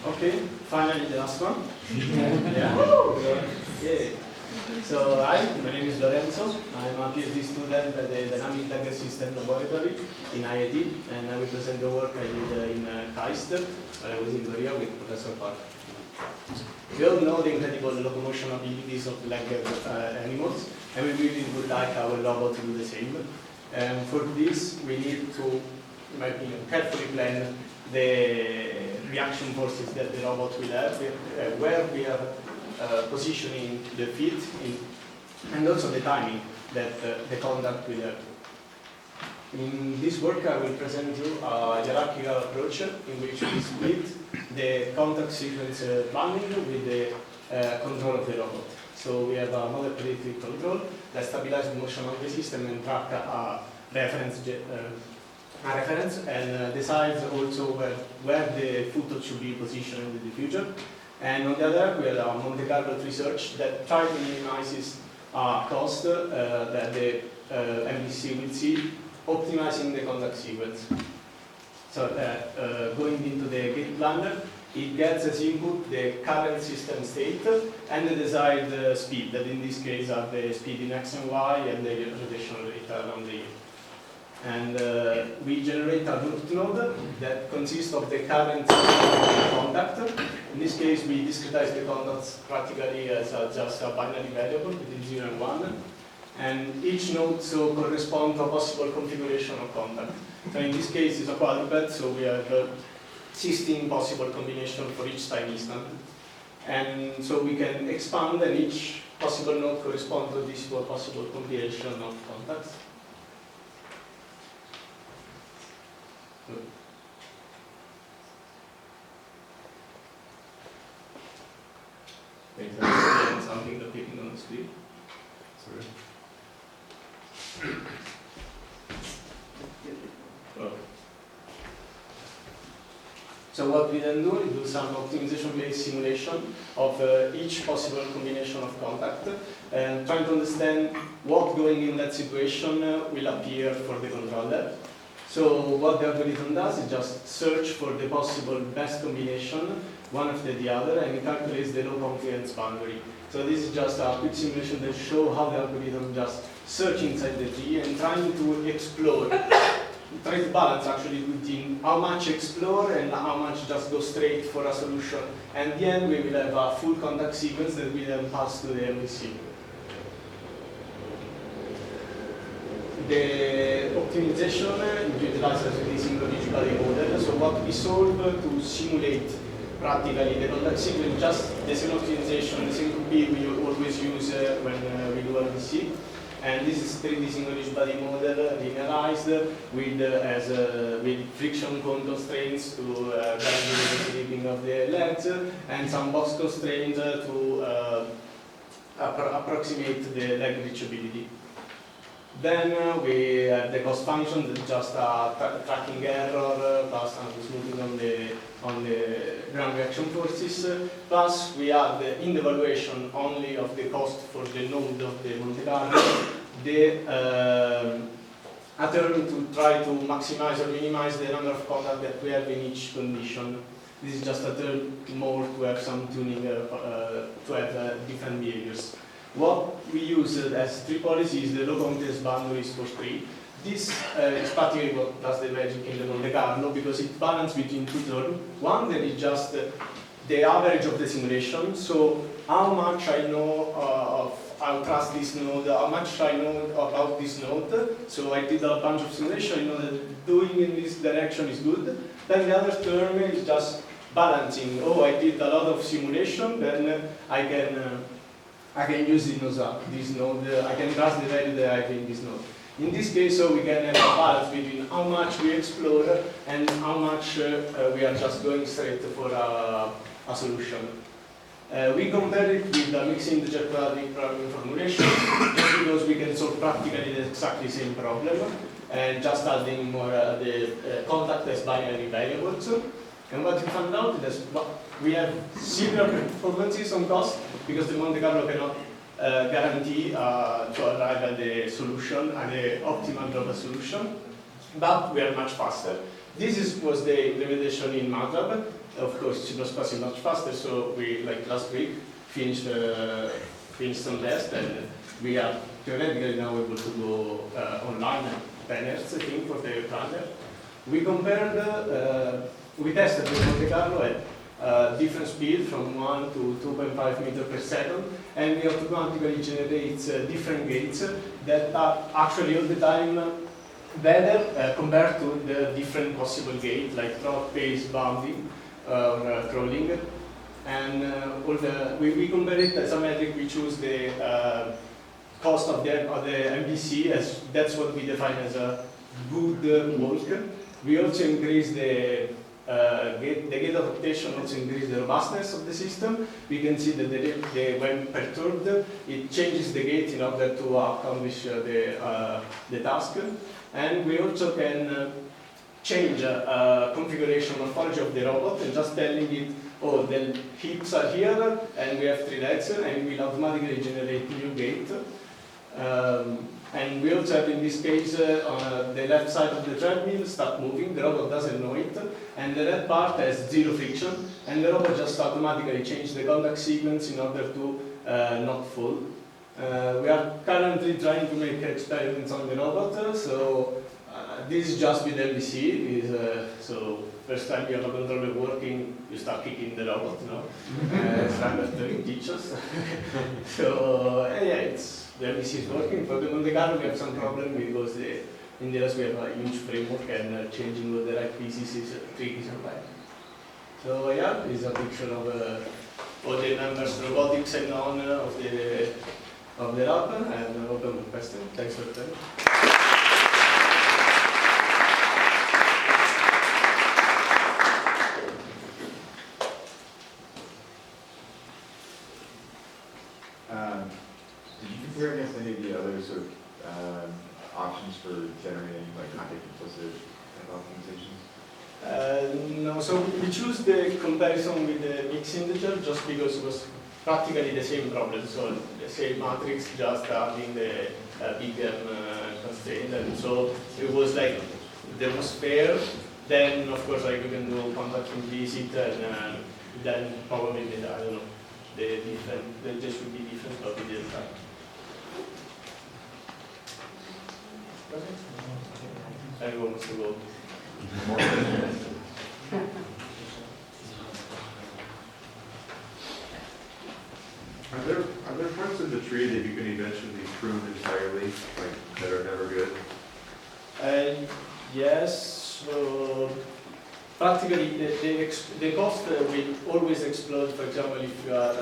Okay, finally the last one. Yeah. Yeah. So hi, my name is Lorenzo. I'm a PhD student at the Dynamic Dagger System Laboratory in IIT, and I will present the work I did in KAIST, where I was in Korea with Professor Park. We all know the incredible locomotion abilities of legged animals, and we really would like our robot to do the same. And for this, we need to, in my opinion, carefully plan the reaction forces that the robot will have, where we are positioning the feet, and also the timing that the contact will have. In this work, I will present you a hierarchical approach in which we split the contact sequence planning with the control of the robot. So we have a model predictive control that stabilizes the motion of the system and track a reference and decides also where the foot should be positioned in the future. And on the other, we have a Monte Carlo research that tries to minimize cost that the MDC will see, optimizing the contact sequence. So going into the gate planner, it gets as input the current system state and the desired speed, that in this case are the speed in x and y and the rotational rate around the year. And we generate a root node that consists of the current contact. In this case, we discretize the contacts practically as just a binary variable between 0 and 1. And each node so corresponds to a possible configuration of contact. So in this case, it's a quadruped, so we have 16 possible combinations for each time instant. And so we can expand, and each possible node corresponds to this possible combination of contacts. Something depicting on the screen. Sorry. Okay. So what we then do is do some optimization-based simulation of each possible combination of contact, and trying to understand what going in that situation will appear for the controller. So what the algorithm does is just search for the possible best combination, one after the other, and it calculates the low confidence boundary. So this is just a quick simulation that shows how the algorithm just search inside the tree and trying to explore, try to balance actually between how much explore and how much just go straight for a solution. And in the end, we will have a full contact sequence that we then pass to the MVC. The optimization utilizes the synchronicity model. So what we solve to simulate practically the contact sequence, just the same optimization, the same could be we always use when we do RBC. And this is 3D synchronicity model linearized with friction cone constraints to guarantee the slipping of the legs, and some box constraints to approximate the leg reachability. Then we have the cost function that's just a tracking error plus smoothing on the ground reaction forces. Plus we add in the evaluation only of the cost for the node of the Monte Carlo, a term to try to maximize or minimize the number of contacts that we have in each condition. This is just a term more to have some tuning, to have different behaviors. What we use as tree policy is the low confidence boundaries for tree. This is particularly what does the magic in the Monte Carlo, because it balances between two terms. One that is just the average of the simulation, so how much I know of how trust this node, how much I know about this node. So I did a bunch of simulation, I know that doing in this direction is good. Then the other term is just balancing. Oh, I did a lot of simulation, then I can use this node, I can trust the value that I have in this node. In this case, so we can have a balance between how much we explore and how much we are just going straight for a solution. We compare it with the mixed integer quadratic problem formulation, just because we can solve practically the exactly same problem, and just adding more the contact as binary variables. And what we found out is we have similar performances on cost, because the Monte Carlo cannot guarantee to arrive at the solution, at the optimal global solution, but we are much faster. was the implementation in MATLAB. Of course, C++ is much faster, so we, like last week, finished some tests, and we are theoretically now able to go online at 10 Hz, I think, for the runner. We compared, we tested the Monte Carlo at different speed from 1 to 2.5 meters per second, and we automatically generate different gates that are actually all the time better compared to the different possible gates, like trot, pace, bounding, or crawling. And we compare it as a metric. We choose the cost of the MVC, as that's what we define as a good walk. We also increase the gate adaptation, also increase the robustness of the system. We can see that when perturbed, it changes the gate in order to accomplish the task. And we also can change configuration morphology of the robot and just telling it, oh, the hips are here and we have 3 legs, and we will automatically generate new gate. And we also have, in this case, on the left side of the treadmill start moving, the robot doesn't know it, and the red part has 0 friction, and the robot just automatically changes the contact sequence in order to not fall. We are currently trying to make experiments on the robot, so this is just with MVC. So first time you have a controller working, you start kicking the robot, you know, standard teachers. So yeah, the MVC is working. For the Monte Carlo, we have some problem because in the US we have a huge framework, and changing all the right pieces is tricky sometimes. So yeah, this is a picture of all the numbers, robotics and on of the lab, and open for question. Thanks for the time. Did you compare against any of the other sort of options for generating like context implicit optimizations? No, so we choose the comparison with the mixed integer just because it was practically the same problem. So the same matrix, just adding the big M constraint, and so it was like the most fair. Then of course like we can do contact implicit, and then probably I don't know, there just would be different, but we didn't try. Anyone wants to go? Are there parts of the tree that you can eventually prune entirely, like that are never good? Yes. So practically, the cost will always explode. For example, if you are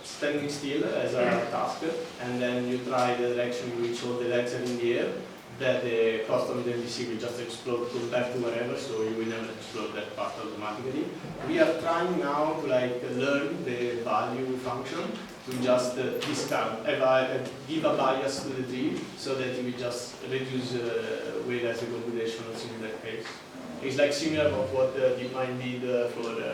standing still as a task, and then you try the direction in which all the legs are in the air, that the cost of the MVC will just explode compared to wherever, so you will never explode that part automatically. We are trying now to learn the value function to just discount, give a bias to the tree, so that it will just reduce weight as a computation in that case. It's like similar of what DeepMind did for